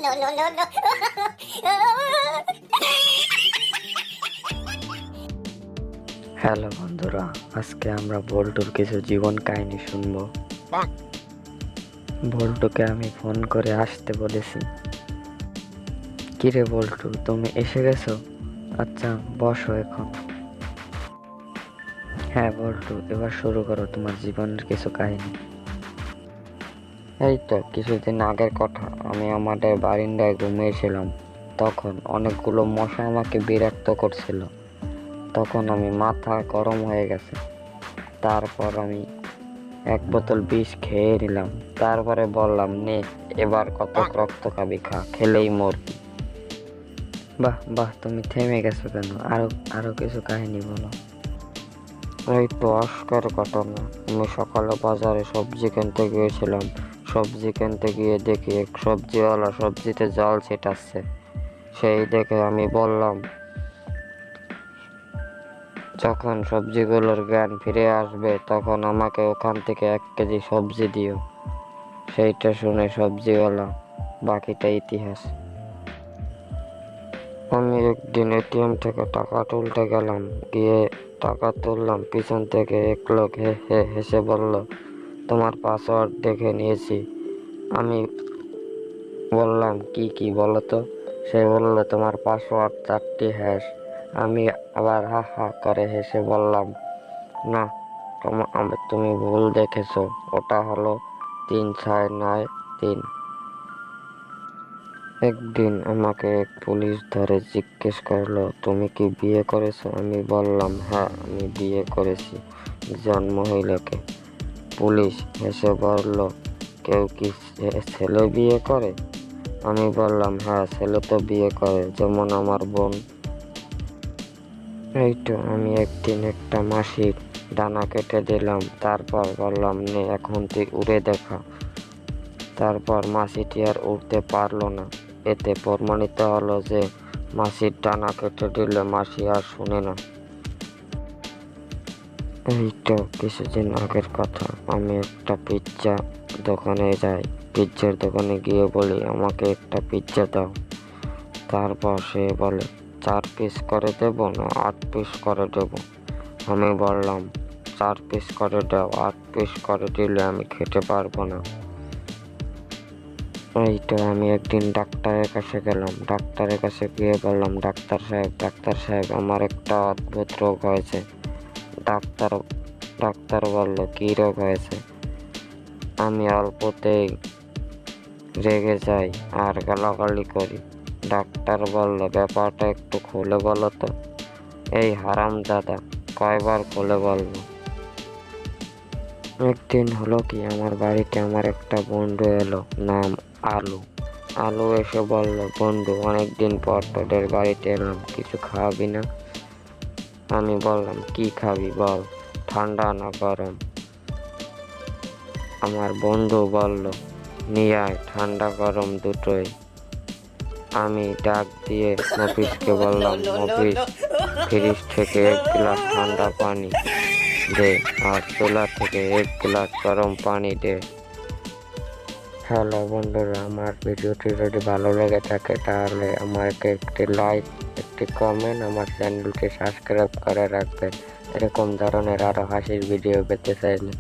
no, no, no, no. Hello বন্ধুরা, আজকে আমরা বল্টুর কিছু জীবন কাহিনী শুনবো। বল্টুকে আমি ফোন করে আসতে বলেছি। কিরে বল্টু, তুমি এসে গেছো? আচ্ছা, বসো এখন। হ্যাঁ বল্টু, এবার শুরু করো তোমার জীবনের কিছু কাহিনী। এই তো কিছুদিন আগের কথা, আমি আমাদের বারিন্দায় ঘুমিয়েছিলাম। তখন অনেকগুলো মশা আমাকে বিরক্ত করছিল। তখন আমি মাথা গরম হয়ে গেছে। তারপর আমি এক বোতল বিষ খেয়ে নিলাম। তারপরে বললাম, নে এবার কত রক্ত খাবি, খা, খেলেই মরবি। বাহ বাহ, তুমি থেমে গেছো কেন? আরো আরো কিছু কাহিনী বলো। এই তো আজকের ঘটনা, আমি সকালে বাজারে সবজি কিনতে গিয়েছিলাম। সবজি কিনতে গিয়ে দেখি এক সবজিওয়ালা সবজিতে জল ছিটাচ্ছে। সেই দেখে আমি বললাম, যখন সবজিগুলোর জ্ঞান ফিরে আসবে তখন আমাকে ওখান থেকে 1 কেজি সবজি দিও। সেইটা শুনে সবজিওয়ালা, বাকিটা ইতিহাস। আমি একদিন এটিএম থেকে টাকা তুলতে গেলাম। গিয়ে টাকা তুললাম, পিছন থেকে এক লোক হেসে বলল, তোমার পাসওয়ার্ড দেখে নিয়েছি। আমি বললাম, কি বলো তো? সে বলল, তোমার পাসওয়ার্ড 4টি হ্যাশ। আমি আবার হা হা করে হেসে বললাম, না, তুমি ভুল দেখেছো, ওটা হলো 3693। একদিন আমাকে এক পুলিশ ধরে জিজ্ঞেস করলো, তুমি কি বিয়ে করেছো? আমি বললাম, হ্যাঁ, আমি বিয়ে করেছি একজন মহিলাকে। পুলিশ হেসে বলল, কেউ কি ছেলে বিয়ে করে? আমি বললাম, হ্যাঁ, ছেলে তো বিয়ে করে, যেমন আমার বোন। এই তো আমি একদিন একটা মাসির ডানা কেটে দিলাম। তারপর বললাম, নে এখন তুই উড়ে দেখা। তারপর মাসিটি আর উঠতে পারলো না। এতে প্রমাণিত হলো যে মাসির ডানা কেটে দিলে মাসি আর শুনে না। এই তো কিছুদিন আগের কথা, আমি একটা পিৎজা দোকানে যাই। পিৎজার দোকানে গিয়ে বলি, আমাকে একটা পিৎজা দাও। তারপর সে বলে, 4 পিস করে দেব না 8 পিস করে দেব? আমি বললাম, 4 পিস করে দাও, 8 পিস করে দিলে আমি খেতে পারবো না। এই তো আমি একদিন ডাক্তারের কাছে গেলাম। ডাক্তারের কাছে গিয়ে বললাম, ডাক্তার সাহেব, আমার একটা অদ্ভুত রোগ হয়েছে। ডাক্তার বলল, কি রোগ হয়েছে? আমি অল্পতেই রেগে যাই আর গালাগালি করি। ডাক্তার বলল, ব্যাপারটা একটু খুলে বলো তো। এই হারামজাদা, কয়বার খুলে বলবো? একদিন হলো কি, আমার বাড়িতে আমার একটা বন্ধু এলো, নাম আলু এসে বলল, বন্ধু, অনেকদিন পর তোদের বাড়িতে এলাম, কিছু খাওয়াবি না? আমি বললাম, কি খাবি বল, ঠান্ডা না গরম? আমার বন্ধু বলল, নিয়ে আয়, ঠান্ডা গরম দুটোই। আমি ডাক দিয়ে মফিজকে বললাম, মফিজ, ফ্রিজ থেকে 1 গ্লাস ঠান্ডা পানি দে, আর চুলা থেকে 1 গ্লাস গরম পানি দে। হ্যালো বন্ধুরা, আমার ভিডিওটি যদি ভালো লেগে থাকে তাহলে আমাকে একটি লাইক, একটি কমেন্ট, আমার চ্যানেলটি সাবস্ক্রাইব করে রাখবেন। এরকম ধরনের আরো হাসির ভিডিও পেতে চাইলে।